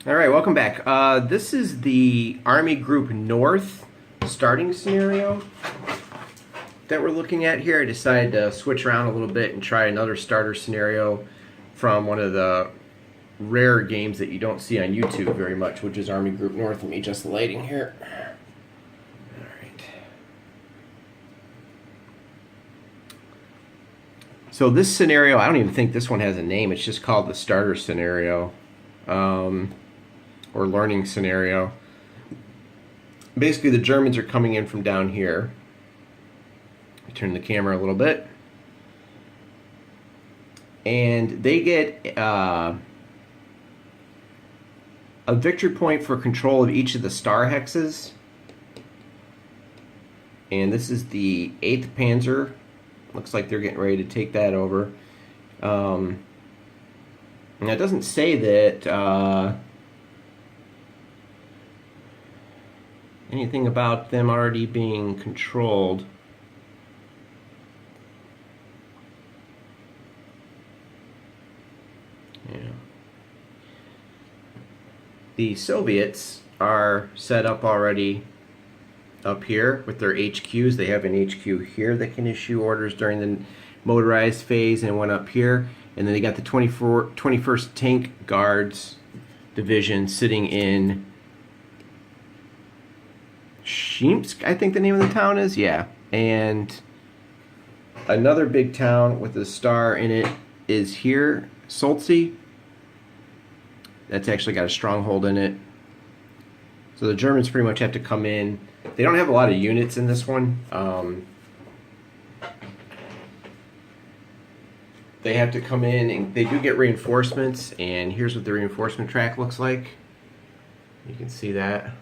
All right, welcome back. This is the Army Group North starting scenario that we're looking at here. I decided to switch around a little bit and try another starter scenario from one of the rare games that you don't see on YouTube very much, which is Army Group North. Let me adjust the lighting here. All right. So this scenario, I don't even think this one has a name. It's just called the starter scenario. Or learning scenario. Basically, the Germans are coming in from down here. Turn the camera a little bit. And they get a victory point for control of each of the star hexes. And this is the 8th Panzer. Looks like they're getting ready to take that over. And it doesn't say that anything about them already being controlled. Yeah. The Soviets are set up already up here with their HQs. They have an HQ here that can issue orders during the motorized phase, and one up here. And then they got the 21st Tank Guards Division sitting in Shimsk, I think the name of the town is, yeah. And another big town with a star in it is here, Soltsi. That's actually got a stronghold in it. So the Germans pretty much have to come in. They don't have a lot of units in this one. They have to come in, and they do get reinforcements, and here's what the reinforcement track looks like. You can see that.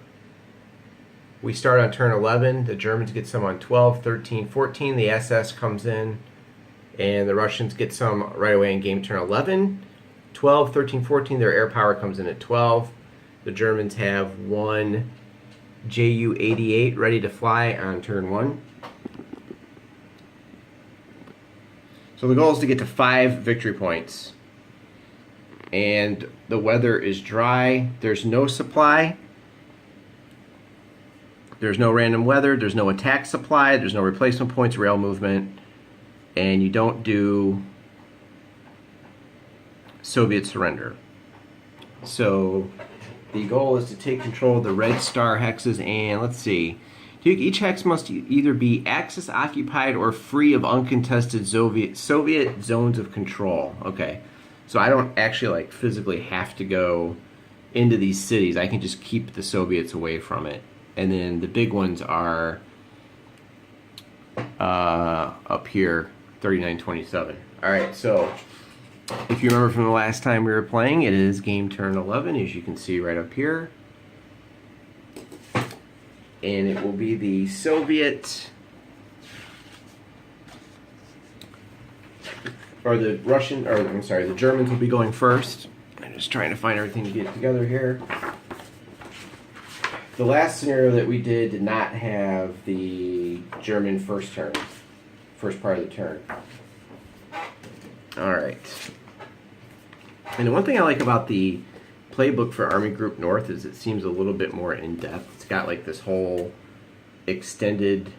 We start on turn 11, the Germans get some on 12, 13, 14, the SS comes in, and the Russians get some right away in game turn 11. 12, 13, 14, their air power comes in at 12. The Germans have one Ju-88 ready to fly on turn 1. So the goal is to get to 5 victory points. And the weather is dry, there's no supply. There's no random weather, there's no attack supply, there's no replacement points, rail movement, and you don't do Soviet surrender. So the goal is to take control of the red star hexes, and let's see. Each hex must either be Axis occupied or free of uncontested Soviet zones of control. Okay, so I don't actually physically have to go into these cities. I can just keep the Soviets away from it. And then the big ones are up here, 3927. All right, so if you remember from the last time we were playing, it is game turn 11, as you can see right up here. And it will be the Soviet, or the Russian, or I'm sorry, the Germans will be going first. I'm just trying to find everything to get together here. The last scenario that we did not have the German first part of the turn. All right. And the one thing I like about the playbook for Army Group North is it seems a little bit more in-depth. It's got this whole extended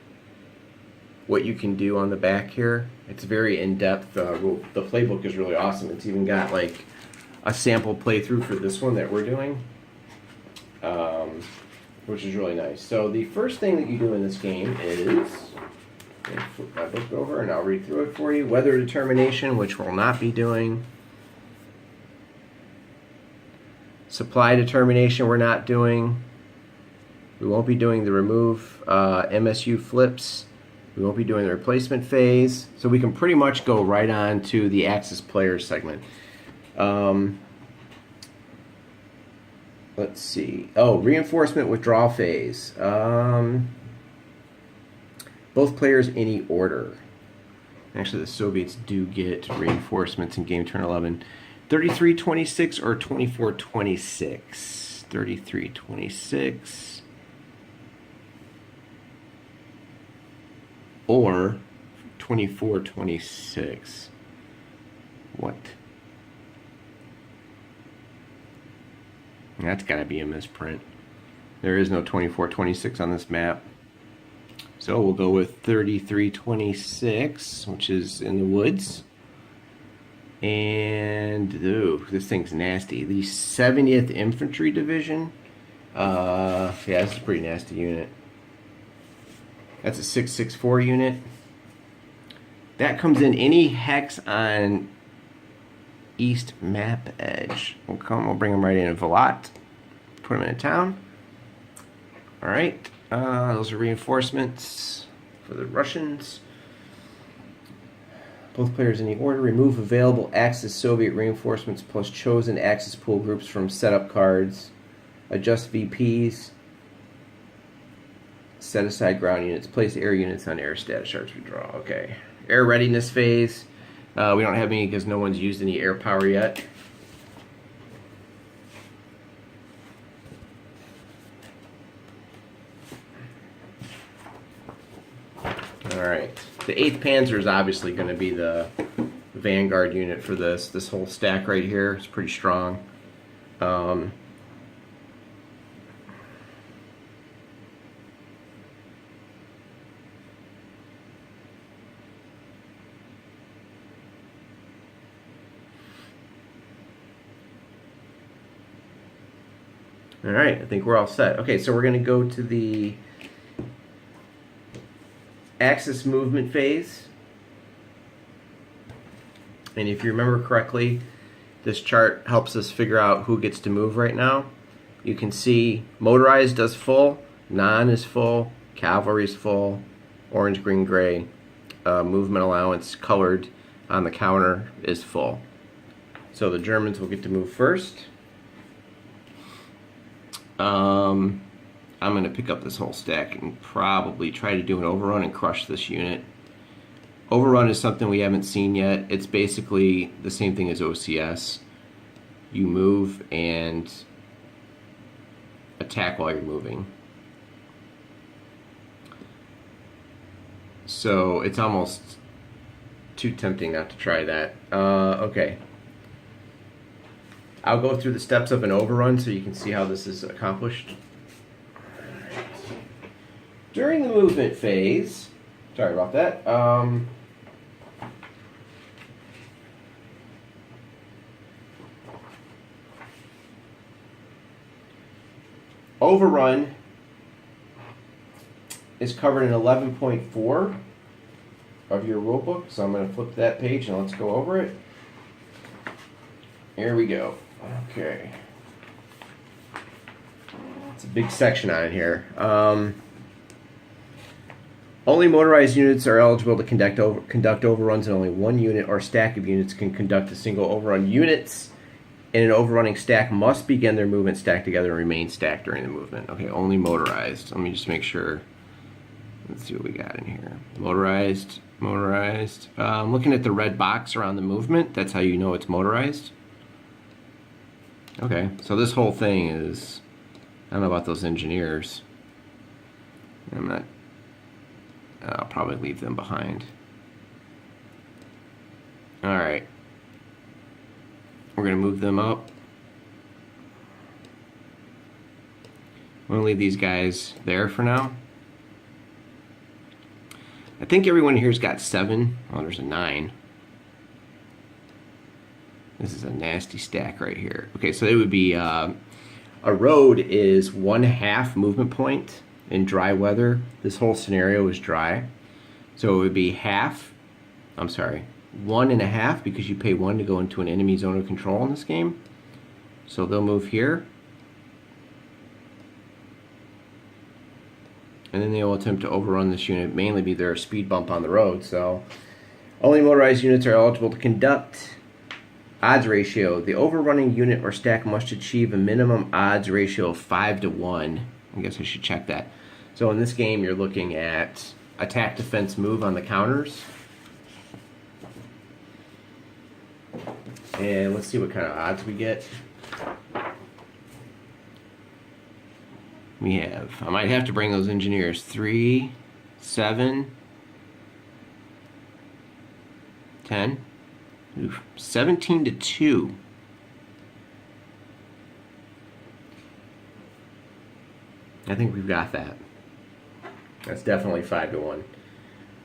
what you can do on the back here. It's very in-depth. The playbook is really awesome. It's even got a sample playthrough for this one that we're doing. Which is really nice. So the first thing that you do in this game is, flip my book over and I'll read through it for you. Weather determination, which we'll not be doing. Supply determination we're not doing. We won't be doing the remove MSU flips. We won't be doing the replacement phase. So we can pretty much go right on to the Axis player segment. Let's see. Oh, reinforcement withdrawal phase. Both players any order. Actually, the Soviets do get reinforcements in game turn 11. 33-26 or 24-26. 33-26. Or 24-26. What? That's got to be a misprint. There is no 2426 on this map. So we'll go with 3326, which is in the woods. And, ooh, this thing's nasty. The 70th Infantry Division. Yeah, this is a pretty nasty unit. That's a 664 unit. That comes in any hex on east map edge. We'll bring them right in a Volat. Put them in a town. Alright, those are reinforcements for the Russians. Both players in the order. Remove available Axis Soviet reinforcements plus chosen Axis pool groups from setup cards. Adjust VPs. Set aside ground units. Place air units on air status charts we draw. Okay. Air readiness phase. We don't have any because no one's used any air power yet. Alright. The 8th Panzer is obviously going to be the vanguard unit for this. This whole stack right here is pretty strong. Alright, I think we're all set. Okay, so we're going to go to the Axis movement phase. And if you remember correctly, this chart helps us figure out who gets to move right now. You can see motorized does full, non is full, cavalry is full, orange, green, gray. Movement allowance colored on the counter is full. So the Germans will get to move first. I'm going to pick up this whole stack and probably try to do an overrun and crush this unit. Overrun is something we haven't seen yet. It's basically the same thing as OCS. You move and attack while you're moving. So it's almost too tempting not to try that. Okay. I'll go through the steps of an overrun so you can see how this is accomplished. During the movement phase, sorry about that, overrun is covered in 11.4 of your rulebook, so I'm going to flip to that page and let's go over it. Here we go. Okay. It's a big section on here. Only motorized units are eligible to conduct overruns, and only one unit or stack of units can conduct a single overrun. Units in an overrunning stack must begin their movement stacked together and remain stacked during the movement. Okay, only motorized. Let me just make sure. Let's see what we got in here. Motorized. I'm looking at the red box around the movement. That's how you know it's motorized. Okay, so this whole thing is, I don't know about those engineers. I'll probably leave them behind. Alright. We're going to move them up. I'm going to leave these guys there for now. I think everyone here's got 7. Oh, there's a 9. This is a nasty stack right here. Okay, so it would be a road is 1/2 movement point in dry weather. This whole scenario is dry. So it would be 1.5 because you pay 1 to go into an enemy zone of control in this game. So they'll move here. And then they will attempt to overrun this unit, mainly be their speed bump on the road. So only motorized units are eligible to conduct. Odds ratio. The overrunning unit or stack must achieve a minimum odds ratio of 5-1. I guess I should check that. So in this game, you're looking at attack, defense, move on the counters. And let's see what kind of odds we get. We have, I might have to bring those engineers, 3, 7, 10. Oof, 17-2. I think we've got that. That's definitely 5 to 1.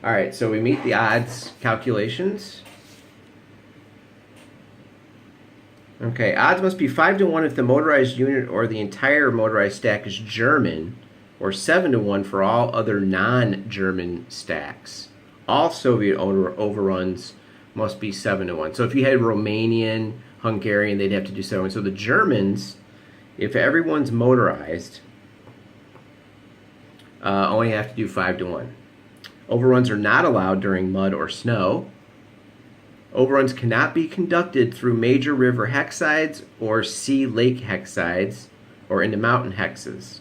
All right, so we meet the odds calculations. Okay, odds must be 5 to 1 if the motorized unit or the entire motorized stack is German, or 7 to 1 for all other non-German stacks. All Soviet overruns must be 7 to 1. So if you had Romanian, Hungarian, they'd have to do 7. So the Germans, if everyone's motorized, only have to do 5 to 1. Overruns are not allowed during mud or snow. Overruns cannot be conducted through major river hexsides or sea lake hexsides or into mountain hexes.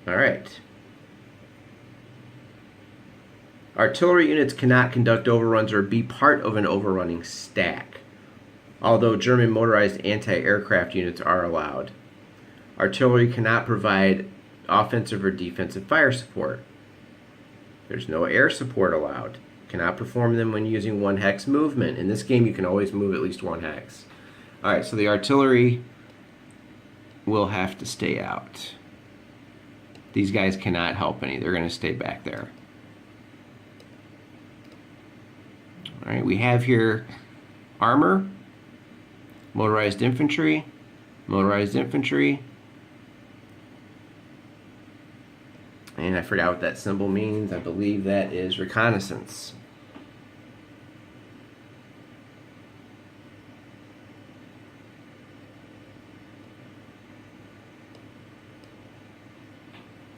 All right. Artillery units cannot conduct overruns or be part of an overrunning stack, although German motorized anti-aircraft units are allowed. Artillery cannot provide offensive or defensive fire support. There's no air support allowed. Cannot perform them when using 1 hex movement. In this game, you can always move at least 1 hex. All right, so the artillery will have to stay out. These guys cannot help any. They're going to stay back there. All right, we have here armor, motorized infantry, and I forgot what that symbol means. I believe that is reconnaissance.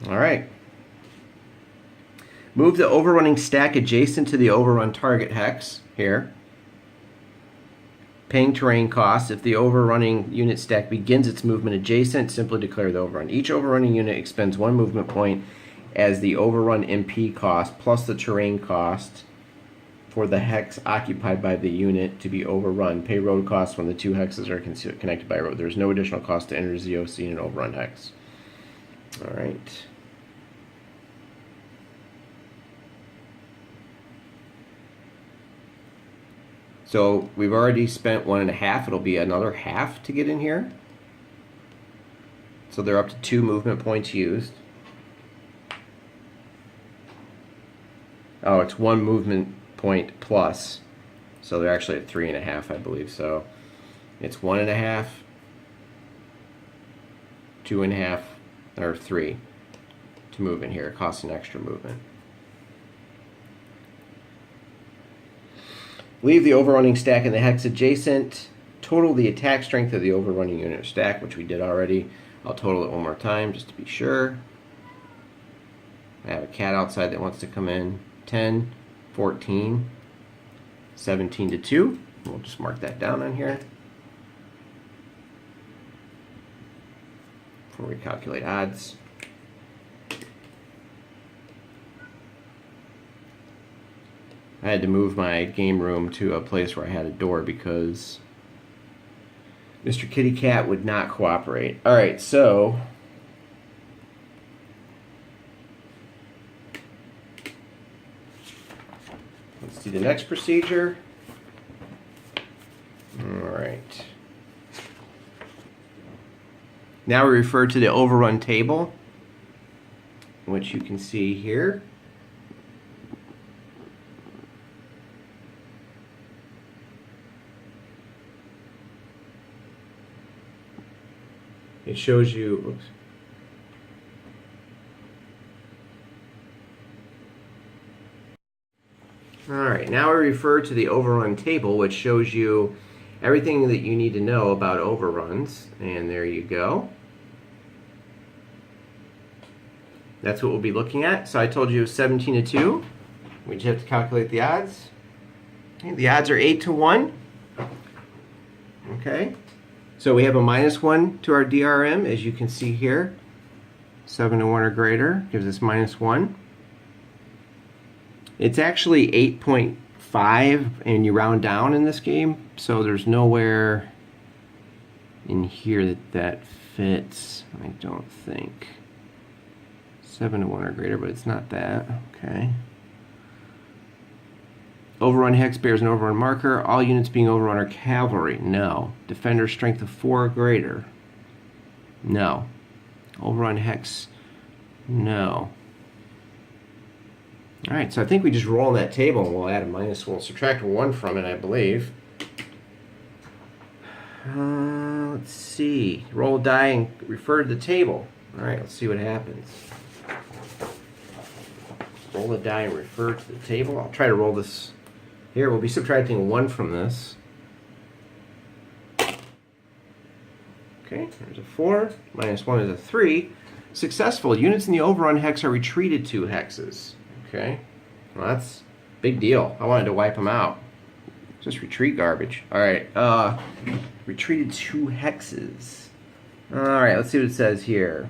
All right. Move the overrunning stack adjacent to the overrun target hex here. Paying terrain costs. If the overrunning unit stack begins its movement adjacent, simply declare the overrun. Each overrunning unit expends 1 movement point as the overrun MP cost plus the terrain cost for the hex occupied by the unit to be overrun. Pay road costs when the 2 hexes are connected by road. There's no additional cost to enter ZOC in an overrun hex. All right. So we've already spent 1.5. It'll be another half to get in here. So they're up to 2 movement points used. Oh, it's 1 movement point plus. So they're actually at 3.5, I believe. So it's 1.5, 2.5, or 3 to move in here. It costs an extra movement. Leave the overrunning stack in the hex adjacent. Total the attack strength of the overrunning unit or stack, which we did already. I'll total it one more time just to be sure. I have a cat outside that wants to come in. 10, 14, 17 to 2. We'll just mark that down on here before we calculate odds. I had to move my game room to a place where I had a door because Mr. Kitty Cat would not cooperate. All right, so let's do the next procedure. All right. Now we refer to the overrun table, which you can see here. It shows you, oops. Alright, now I refer to the overrun table, which shows you everything that you need to know about overruns. And there you go. That's what we'll be looking at. So I told you 17 to 2. We just have to calculate the odds. Okay, the odds are 8 to 1. Okay. So we have a -1 to our DRM, as you can see here. 7 to 1 or greater gives us -1. It's actually 8.5, and you round down in this game, so there's nowhere in here that fits, I don't think. 7 to 1 or greater, but it's not that. Okay. Overrun hex bears an overrun marker. All units being overrun are cavalry. No. Defender strength of 4 or greater. No. Overrun hex, no. All right, so I think we just roll on that table and we'll add a minus. We'll subtract 1 from it, I believe. Let's see. Roll a die and refer to the table. All right, let's see what happens. Roll a die and refer to the table. I'll try to roll this. Here, we'll be subtracting 1 from this. Okay, there's a 4. Minus 1 is a 3. Successful. Units in the overrun hex are retreated 2 hexes. Okay, well, that's a big deal. I wanted to wipe them out. Just retreat garbage. All right, retreated 2 hexes. All right, let's see what it says here.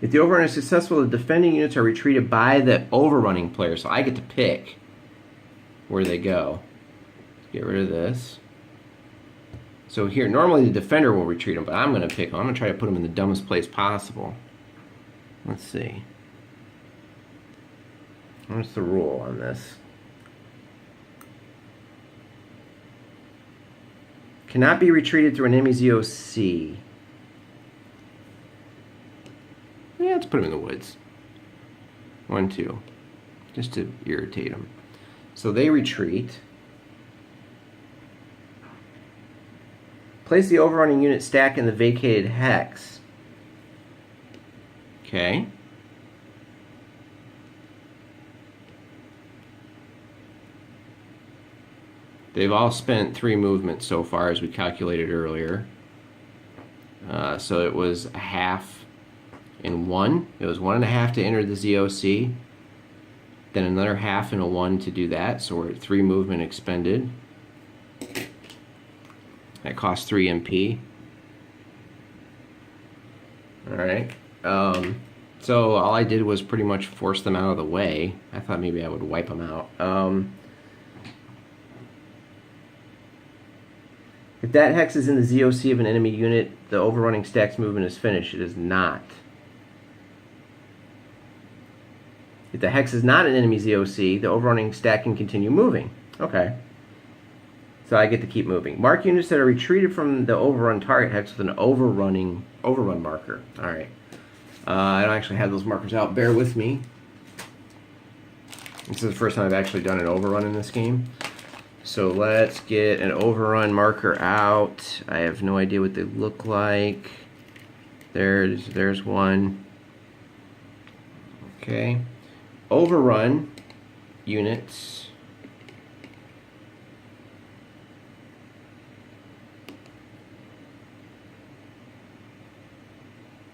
If the overrun is successful, the defending units are retreated by the overrunning player. So I get to pick where they go. Get rid of this. So here, normally the defender will retreat them, but I'm going to pick them. I'm going to try to put them in the dumbest place possible. Let's see. What's the rule on this? Cannot be retreated through an enemy's EOC. Yeah, let's put them in the woods. 1, 2. Just to irritate them. So they retreat. Place the overrunning unit stack in the vacated hex. Okay. They've all spent 3 movements so far, as we calculated earlier. So it was a half and 1. It was 1.5 to enter the ZOC. Then another half and a 1 to do that. So we're at 3 movement expended. That costs 3 MP. Alright. So all I did was pretty much force them out of the way. I thought maybe I would wipe them out. If that hex is in the ZOC of an enemy unit, the overrunning stack's movement is finished. It is not. If the hex is not an enemy ZOC, the overrunning stack can continue moving. Okay. So I get to keep moving. Mark units that are retreated from the overrun target hex with an overrun marker. Alright. I don't actually have those markers out. Bear with me. This is the first time I've actually done an overrun in this game. So let's get an overrun marker out. I have no idea what they look like. There's one. Okay. Overrun units.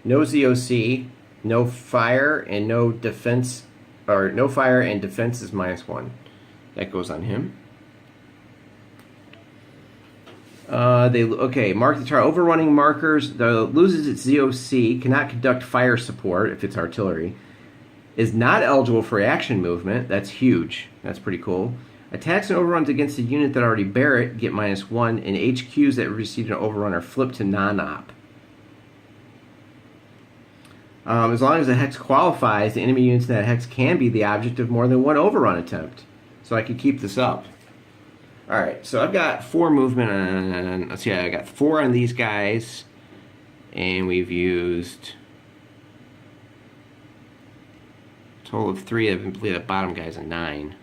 No ZOC, no fire, and no defense, or no fire and defense is -1. That goes on him. Mark the target. Overrunning markers loses its ZOC, cannot conduct fire support if it's artillery, is not eligible for reaction movement. That's huge. That's pretty cool. Attacks and overruns against a unit that already bear it get -1, and HQs that received an overrun are flipped to non-op. As long as the hex qualifies, the enemy units in that hex can be the object of more than 1 overrun attempt. So I could keep this up. Alright, so I've got 4 movement on, let's see, I got 4 on these guys, and we've used a total of 3. I believe that bottom guy's a 9.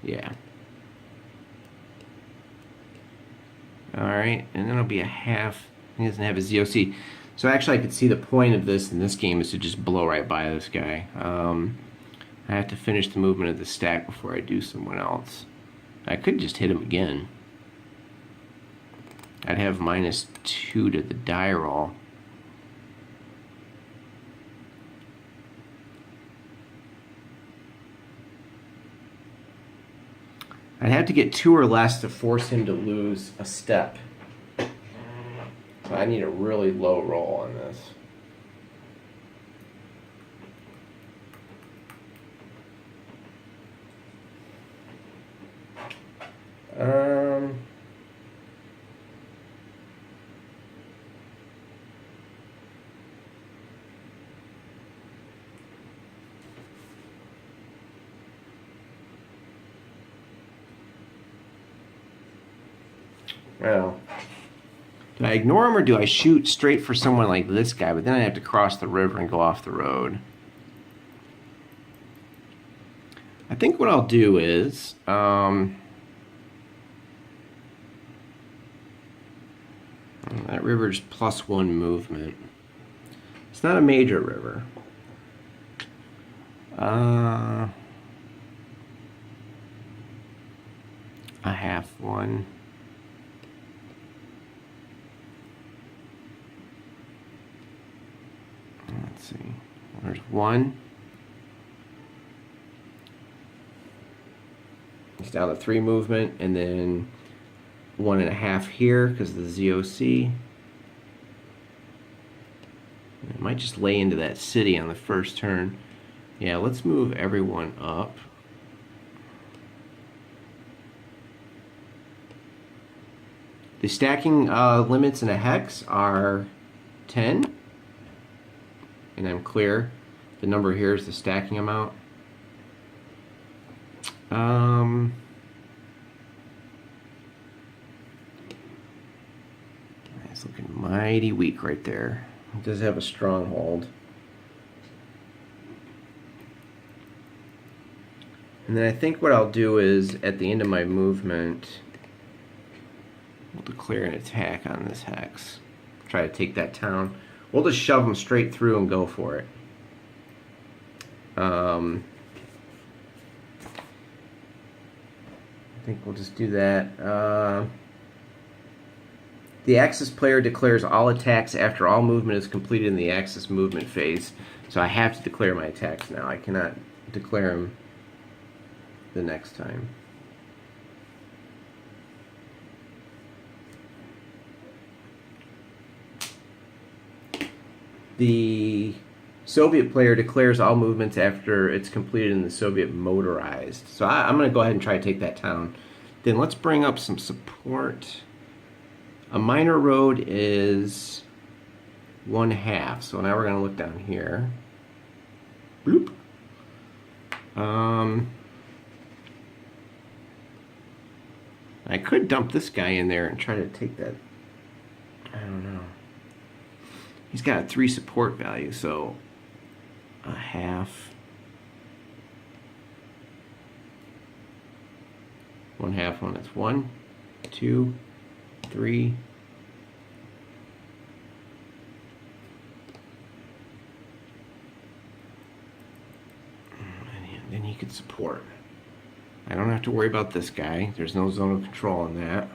Yeah. Alright, and then it'll be a half. He doesn't have a ZOC. So actually I could see the point of this in this game is to just blow right by this guy. I have to finish the movement of the stack before I do someone else. I could just hit him again. I'd have -2 to the die roll. I'd have to get 2 or less to force him to lose a step. So I need a really low roll on this. Well, Do I ignore him or do I shoot straight for someone like this guy? But then I have to cross the river and go off the road. I think what I'll do is... that river's +1 movement. It's not a major river. A half one. Let's see. There's 1. It's down to 3 movement, and then 1.5 here because of the ZOC. It might just lay into that city on the first turn. Yeah, let's move everyone up. The stacking limits in a hex are 10. And I'm clear. The number here is the stacking amount. It's looking mighty weak right there. It does have a stronghold. And then I think what I'll do is, at the end of my movement, we'll declare an attack on this hex. Try to take that town. We'll just shove them straight through and go for it. I think we'll just do that. The Axis player declares all attacks after all movement is completed in the Axis movement phase. So I have to declare my attacks now. I cannot declare them the next time. The Soviet player declares all movements after it's completed in the Soviet motorized. So I'm going to go ahead and try to take that town. Then let's bring up some support. A minor road is 1/2. So now we're going to look down here. Bloop. I could dump this guy in there and try to take that. I don't know. He's got a 3 support value, so 1/2. 1/2 one. That's 1, 2, 3. And then he could support. I don't have to worry about this guy. There's no zone of control on that.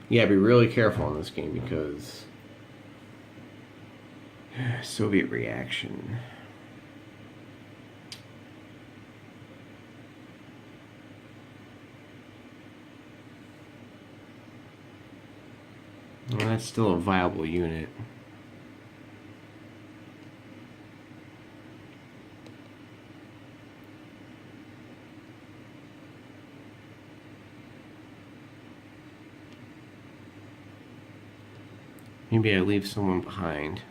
You gotta be really careful in this game because Soviet reaction. Well, that's still a viable unit. Maybe I leave someone behind.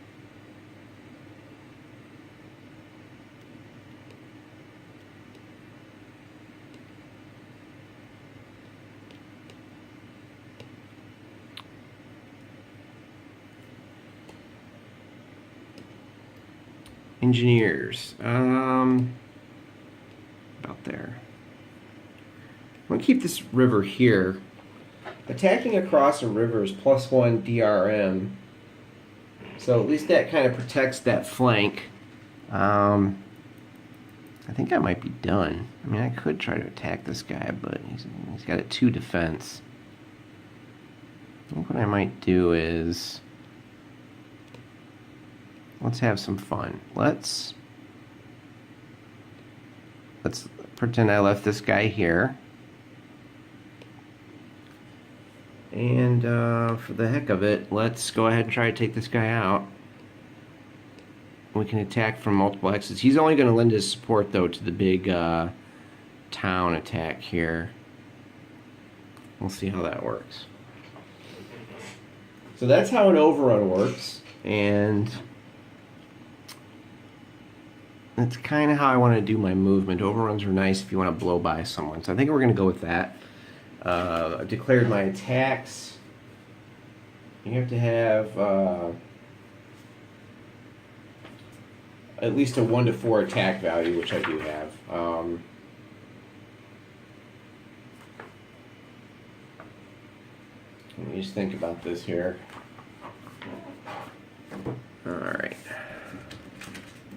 Engineers. About there. I'm going to keep this river here. Attacking across a river is +1 DRM. So at least that kind of protects that flank. I think I might be done. I mean, I could try to attack this guy, but he's got a 2 defense. I think what I might do is... let's have some fun. Let's pretend I left this guy here. And for the heck of it, let's go ahead and try to take this guy out. We can attack from multiple exits. He's only going to lend his support, though, to the big town attack here. We'll see how that works. So that's how an overrun works. And That's kind of how I want to do my movement. Overruns are nice if you want to blow by someone. So I think we're going to go with that. I've declared my attacks. You have to have at least a 1 to 4 attack value, which I do have. Let me just think about this here. Alright.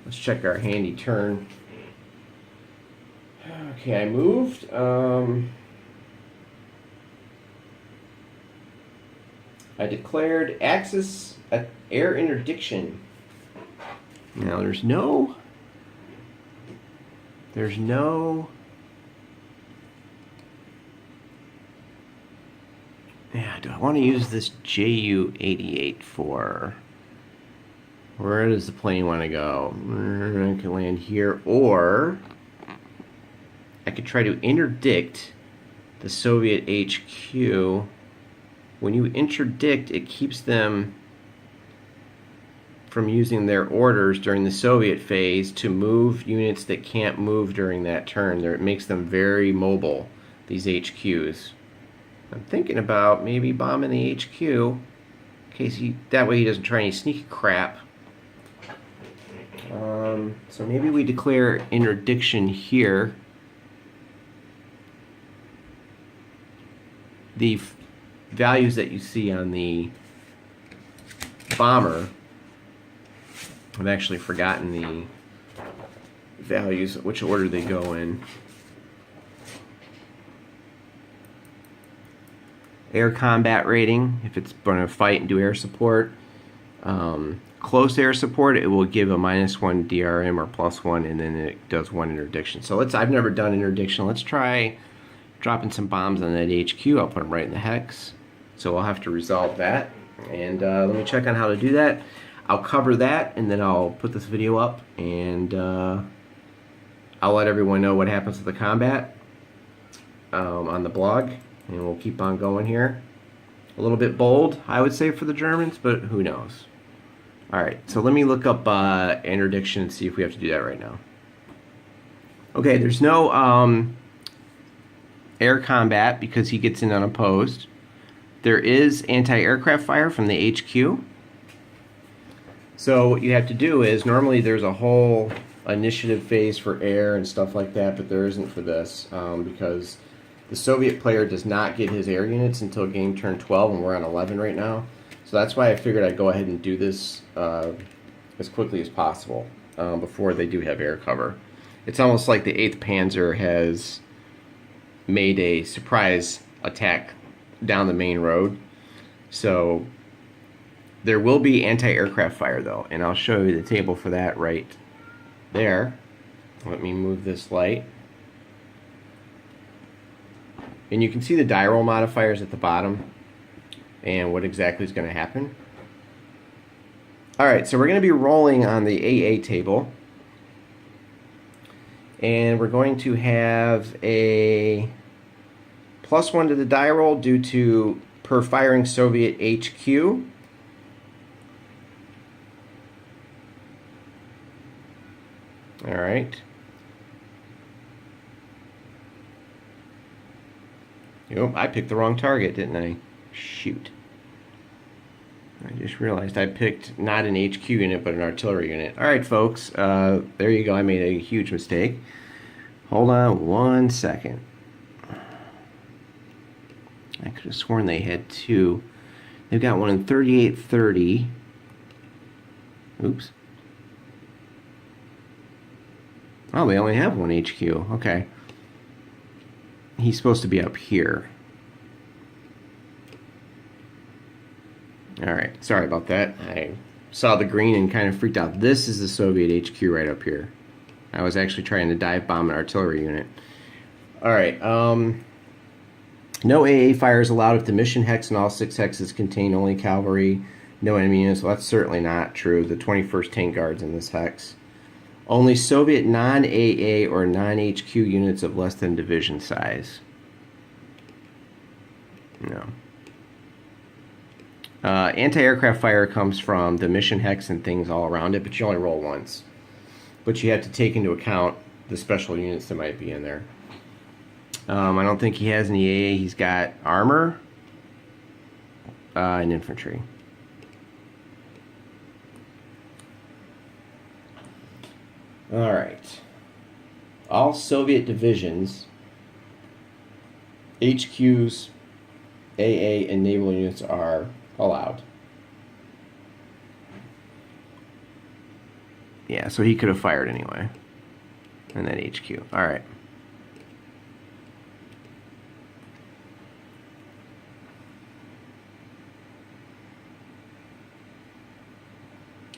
Let's check our handy turn. Okay, I moved. I declared Axis air interdiction. Now there's no. Yeah, do I want to use this JU-88 for? Where does the plane want to go? I can land here, or I could try to interdict the Soviet HQ. When you interdict, it keeps them from using their orders during the Soviet phase to move units that can't move during that turn. It makes them very mobile, these HQs. I'm thinking about maybe bombing the HQ in case that way he doesn't try any sneaky crap. So maybe we declare interdiction here. The values that you see on the bomber, I've actually forgotten the values, which order they go in. Air combat rating, if it's going to fight and do air support. Close air support, it will give a -1 DRM or +1, and then it does 1 interdiction. So I've never done interdiction. Let's try dropping some bombs on that HQ. I'll put them right in the hex. So I'll have to resolve that. And let me check on how to do that. I'll cover that, and then I'll put this video up, and I'll let everyone know what happens to the combat on the blog, and we'll keep on going here. A little bit bold, I would say, for the Germans, but who knows. Alright, so let me look up interdiction and see if we have to do that right now. Okay, there's no air combat because he gets in unopposed. There is anti-aircraft fire from the HQ. So what you have to do is, normally there's a whole initiative phase for air and stuff like that, but there isn't for this because the Soviet player does not get his air units until game turn 12, and we're on 11 right now. So that's why I figured I'd go ahead and do this as quickly as possible before they do have air cover. It's almost like the 8th Panzer has made a surprise attack down the main road. So there will be anti-aircraft fire though, and I'll show you the table for that right there. Let me move this light. And you can see the die roll modifiers at the bottom and what exactly is going to happen. Alright, so we're going to be rolling on the AA table. And we're going to have a +1 to the die roll due to per firing Soviet HQ. Alright. Yep, I picked the wrong target, didn't I? Shoot. I just realized I picked not an HQ unit, but an artillery unit. Alright, folks. There you go. I made a huge mistake. Hold on 1 second. I could have sworn they had two. They've got one in 3830. Oops. Oh, they only have one HQ. Okay. He's supposed to be up here. Alright, sorry about that. I saw the green and kind of freaked out. This is the Soviet HQ right up here. I was actually trying to dive bomb an artillery unit. Alright, no AA fire is allowed if the mission hex and all 6 hexes contain only cavalry, no enemy units. Well, that's certainly not true. The 21st Tank Guard's in this hex. Only Soviet non-AA or non-HQ units of less than division size. No. Anti-aircraft fire comes from the mission hex and things all around it, but you only roll once. but you have to take into account the special units that might be in there. I don't think he has any AA. He's got armor and infantry. All right. All Soviet divisions, HQs, AA, and naval units are allowed. Yeah, so he could have fired anyway. And then HQ. All right.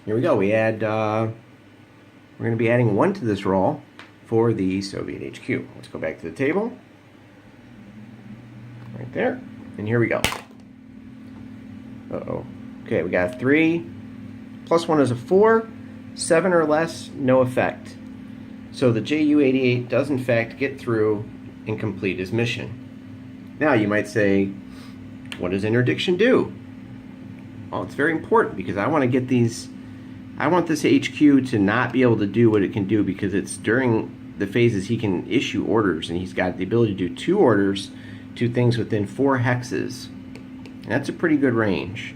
Here we go. We're going to be adding 1 to this roll for the Soviet HQ. Let's go back to the table. Right there. And here we go. Uh-oh. Okay, we got 3. Plus 1 is a 4. 7 or less, no effect. So the Ju-88 does in fact get through and complete his mission. Now you might say, what does interdiction do? Well, it's very important because I want to get these... I want this HQ to not be able to do what it can do because it's during the phases he can issue orders, and he's got the ability to do 2 orders to things within 4 hexes. And that's a pretty good range.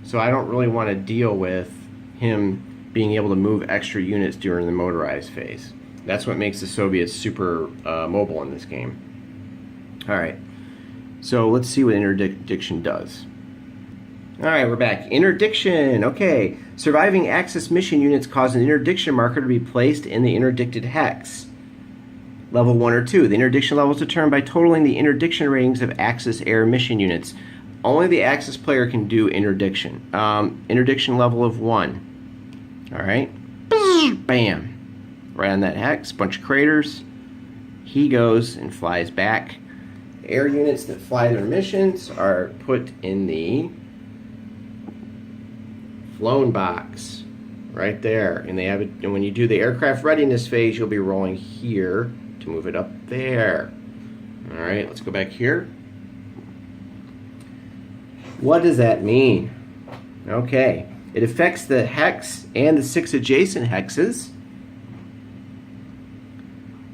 So I don't really want to deal with him being able to move extra units during the motorized phase. That's what makes the Soviets super mobile in this game. Alright, so let's see what interdiction does. Alright, we're back. Interdiction. Okay. Surviving Axis mission units cause an interdiction marker to be placed in the interdicted hex. Level 1 or 2. The interdiction level is determined by totaling the interdiction ratings of Axis air mission units. Only the Axis player can do interdiction. Interdiction level of 1. Alright. Bam. Right on that hex. Bunch of craters. He goes and flies back. Air units that fly their missions are put in the flown box right there, and they have it. And when you do the aircraft readiness phase, you'll be rolling here to move it up there. All right, let's go back here. What does that mean? Okay, it affects the hex and the 6 adjacent hexes,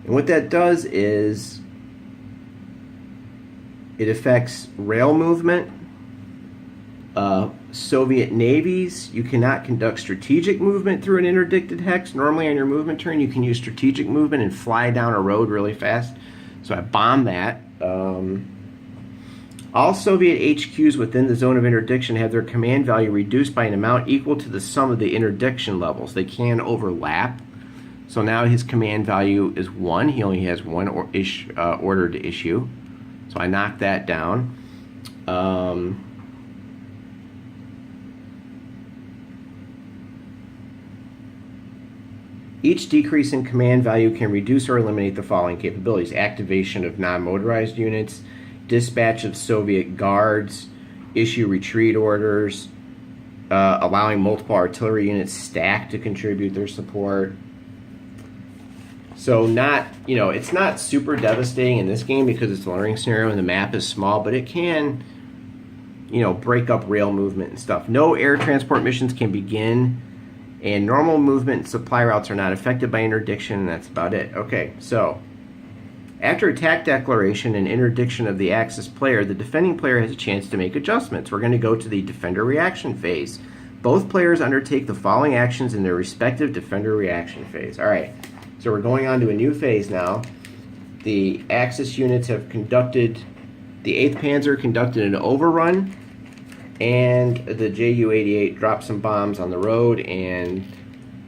and what that does is it affects rail movement. Soviet navies, you cannot conduct strategic movement through an interdicted hex. Normally on your movement turn you can use strategic movement and fly down a road really fast. So I bombed that. All Soviet HQs within the zone of interdiction have their command value reduced by an amount equal to the sum of the interdiction levels. They can overlap. So now his command value is 1. He only has 1 order to issue. So I knocked that down. Each decrease in command value can reduce or eliminate the following capabilities: activation of non-motorized units, dispatch of Soviet guards, issue retreat orders, allowing multiple artillery units stacked to contribute their support. So not, it's not super devastating in this game because it's a learning scenario and the map is small, but it can, break up rail movement and stuff. No air transport missions can begin, and normal movement and supply routes are not affected by interdiction, and that's about it. Okay, so after attack declaration and interdiction of the Axis player, the defending player has a chance to make adjustments. We're going to go to the defender reaction phase. Both players undertake the following actions in their respective defender reaction phase. All right, so we're going on to a new phase now. The Axis units have conducted, the 8th Panzer conducted an overrun, and the Ju-88 dropped some bombs on the road and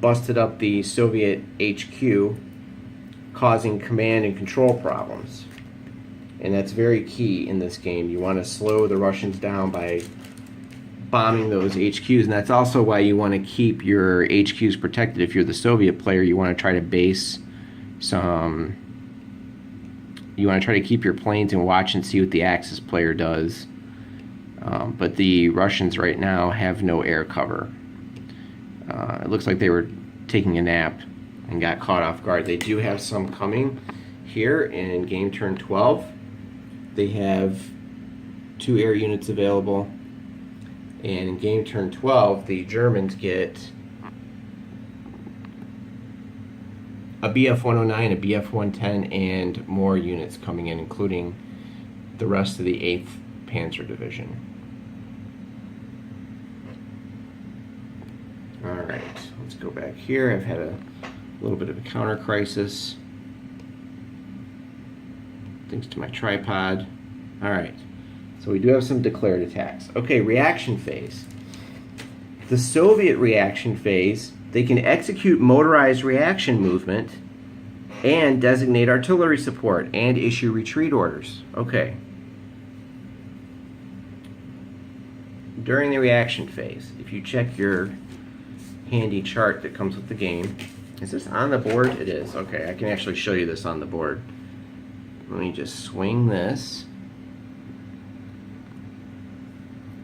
busted up the Soviet HQ, causing command and control problems. And that's very key in this game. You want to slow the Russians down by bombing those HQs, and that's also why you want to keep your HQs protected. If you're the Soviet player, you want to try to base some... You want to try to keep your planes and watch and see what the Axis player does. But the Russians right now have no air cover. It looks like they were taking a nap and got caught off guard. They do have some coming here in game turn 12. They have 2 air units available. And in game turn 12, the Germans get a BF-109, a BF-110, and more units coming in, including the rest of the 8th Panzer Division. Alright, let's go back here. I've had a little bit of a counter crisis. Thanks to my tripod. Alright, so we do have some declared attacks. Okay, reaction phase. The Soviet reaction phase, they can execute motorized reaction movement and designate artillery support and issue retreat orders. Okay. During the reaction phase, if you check your handy chart that comes with the game, is this on the board? It is. Okay, I can actually show you this on the board. Let me just swing this.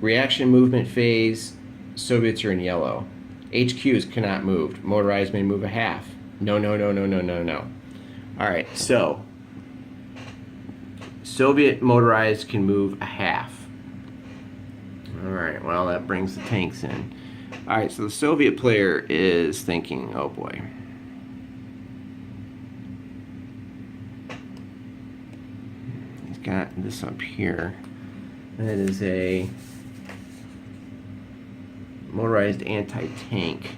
Reaction movement phase, Soviets are in yellow. HQs cannot move. Motorized may move a half. No, no, no, no, no, no, no. Alright, so Soviet motorized can move a half. Alright, well, that brings the tanks in. Alright, so the Soviet player is thinking, oh boy. He's got this up here. That is a motorized anti-tank.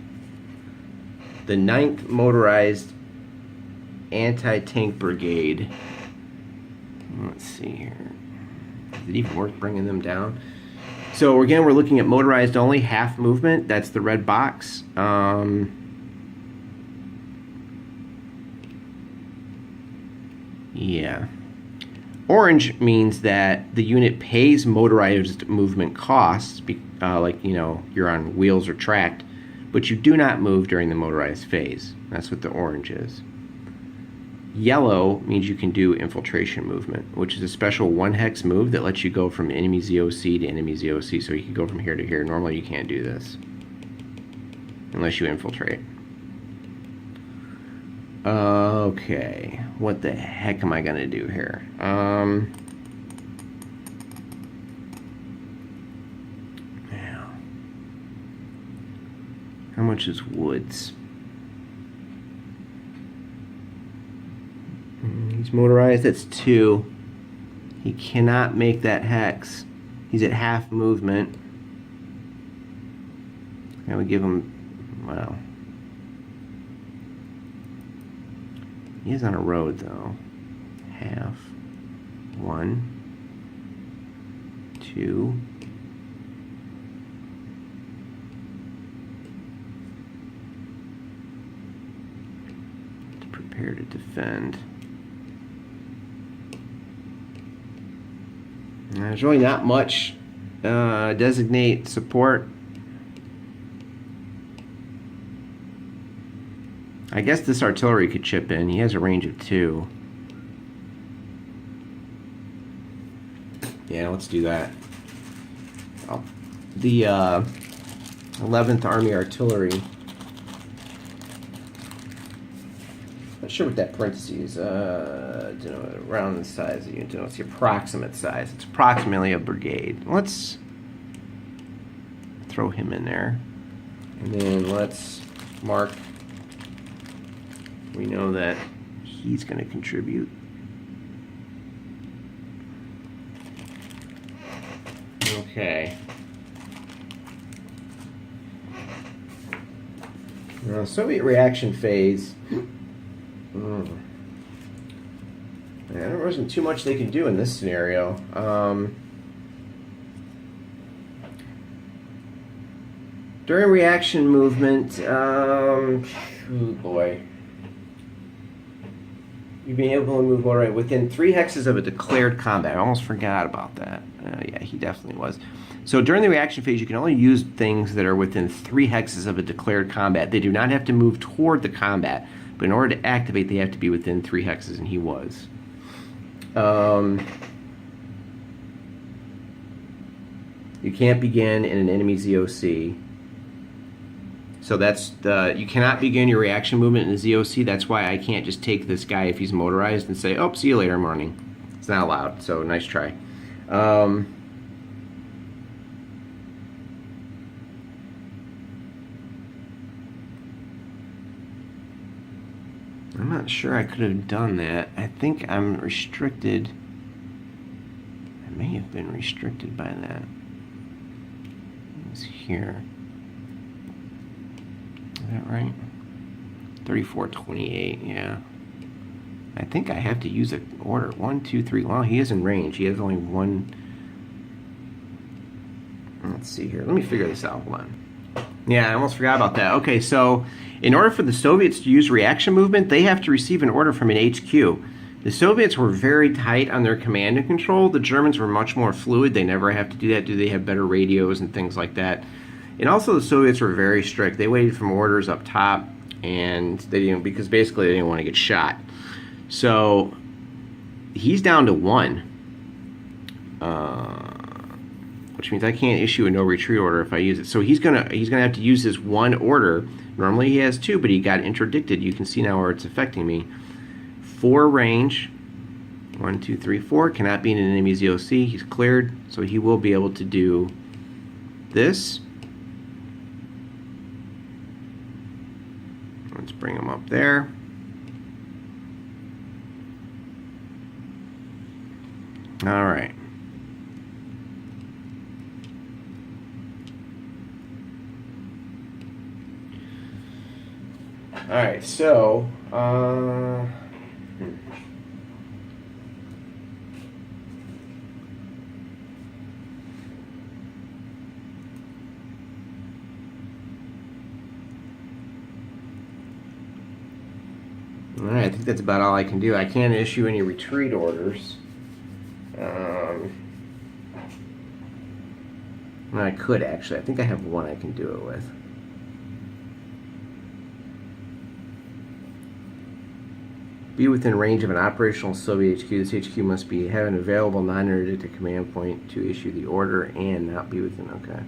The 9th Motorized Anti-Tank Brigade. Let's see here. Is it even worth bringing them down? So again, we're looking at motorized only, half movement. That's the red box. Yeah. Orange means that the unit pays motorized movement costs, like, you know, you're on wheels or tracked, but you do not move during the motorized phase. That's what the orange is. Yellow means you can do infiltration movement, which is a special 1-hex move that lets you go from enemy ZOC to enemy ZOC, so you can go from here to here. Normally you can't do this unless you infiltrate. Okay, what the heck am I gonna do here? Yeah. How much is Woods? He's motorized, that's 2. He cannot make that hex. He's at half movement. I would give him, well, he is on a road though. Half. 1, 2. To prepare to defend. There's really not much. Designate support. I guess this artillery could chip in. He has a range of 2. Yeah, let's do that. Oh, the 11th Army Artillery. Not sure what that parentheses. Around the size of the unit. It's the approximate size. It's approximately a brigade. Let's throw him in there, and then let's mark. We know that he's going to contribute. Okay. Now, Soviet reaction phase. There wasn't too much they could do in this scenario. During reaction movement, oh boy. You'd be able to move right within 3 hexes of a declared combat. I almost forgot about that. Yeah, he definitely was. So during the reaction phase, you can only use things that are within 3 hexes of a declared combat. They do not have to move toward the combat, but in order to activate, they have to be within 3 hexes, and he was. You can't begin in an enemy ZOC. So that's you cannot begin your reaction movement in a ZOC. That's why I can't just take this guy if he's motorized and say, oh, see you later, morning. It's not allowed, so nice try. I'm not sure I could have done that. I think I'm restricted. I may have been restricted by that. It's here. Is that right? 3428, yeah. I think I have to use an order. 1, 2, 3. Well, he is in range. He has only one. Let's see here. Let me figure this out. Hold on. Yeah, I almost forgot about that. Okay, so in order for the Soviets to use reaction movement, they have to receive an order from an HQ. The Soviets were very tight on their command and control. The Germans were much more fluid. They never have to do that. Do they have better radios and things like that? And also the Soviets were very strict. They waited for orders up top, and they didn't, because basically they didn't want to get shot. So he's down to 1. Which means I can't issue a no retreat order if I use it. So he's gonna have to use his 1 order. Normally he has 2, but he got interdicted. You can see now where it's affecting me. 4 range. 1, 2, 3, 4. Cannot be in an enemy's EOC. He's cleared, so he will be able to do this. Let's bring him up there. All right. All right, so all right, I think that's about all I can do. I can't issue any retreat orders. I could actually. I think I have 1 I can do it with. Be within range of an operational Soviet HQ. This HQ must have an available non-interdicted command point to issue the order and not be within. Okay.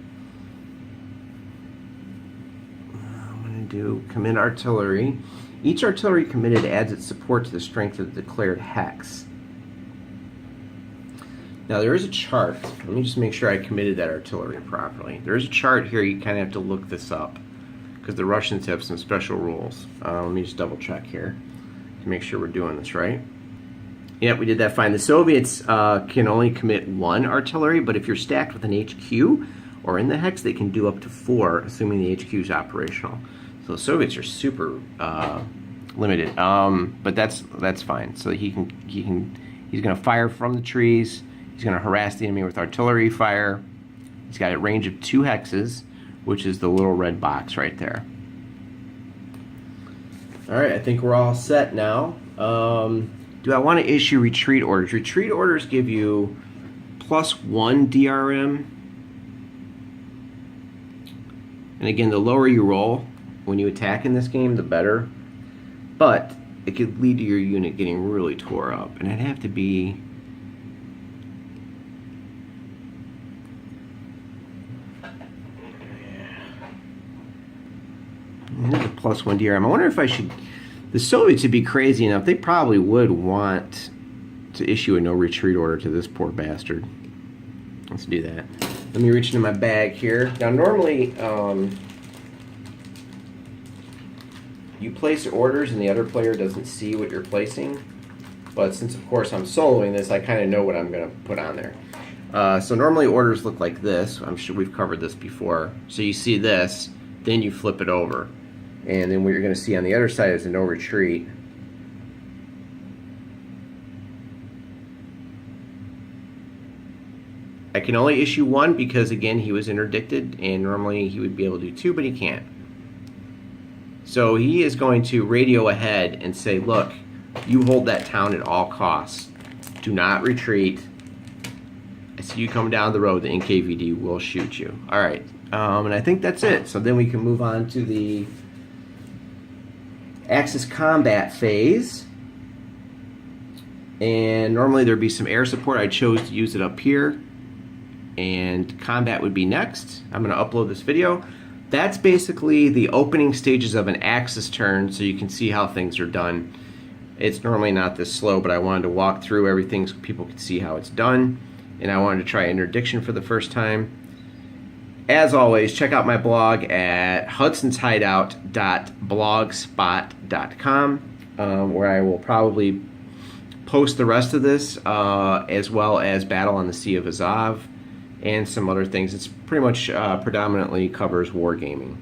I'm going to do commit artillery. Each artillery committed adds its support to the strength of the declared hex. Now there is a chart. Let me just make sure I committed that artillery properly. There is a chart here. You kind of have to look this up because the Russians have some special rules. Let me just double check here to make sure we're doing this right. Yep, we did that fine. The Soviets can only commit 1 artillery, but if you're stacked with an HQ or in the hex, they can do up to 4, assuming the HQ is operational. So the Soviets are super limited, but that's fine. So he's going to fire from the trees. He's going to harass the enemy with artillery fire. He's got a range of 2 hexes, which is the little red box right there. All right, I think we're all set now. Do I want to issue retreat orders? Retreat orders give you +1 DRM. And again, the lower you roll when you attack in this game, the better. But it could lead to your unit getting really tore up. And it'd have to be... There's a +1 DRM. I wonder if I should... The Soviets would be crazy enough. They probably would want to issue a no retreat order to this poor bastard. Let's do that. Let me reach into my bag here. Now normally, you place orders and the other player doesn't see what you're placing. But since, of course, I'm soloing this, I kind of know what I'm going to put on there. So normally orders look like this. I'm sure we've covered this before. So you see this, then you flip it over. And then what you're going to see on the other side is a no retreat. I can only issue 1 because, again, he was interdicted, and normally he would be able to do 2, but he can't. So he is going to radio ahead and say, look, you hold that town at all costs. Do not retreat. I see you come down the road, the NKVD will shoot you. All right, and I think that's it. So then we can move on to the Axis combat phase. And normally there'd be some air support. I chose to use it up here. And combat would be next. I'm going to upload this video. That's basically the opening stages of an Axis turn, so you can see how things are done. It's normally not this slow, but I wanted to walk through everything so people could see how it's done. And I wanted to try interdiction for the first time. As always, check out my blog at hudsonshideout.blogspot.com. where I will probably post the rest of this, as well as Battle on the Sea of Azov and some other things. It's pretty much predominantly covers wargaming.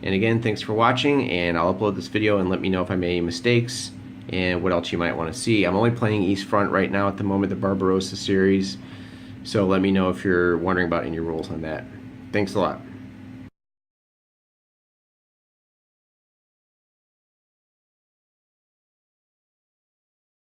And again, thanks for watching, and I'll upload this video and let me know if I made any mistakes and what else you might want to see. I'm only playing East Front right now at the moment, the Barbarossa series, so let me know if you're wondering about any rules on that. Thanks a lot.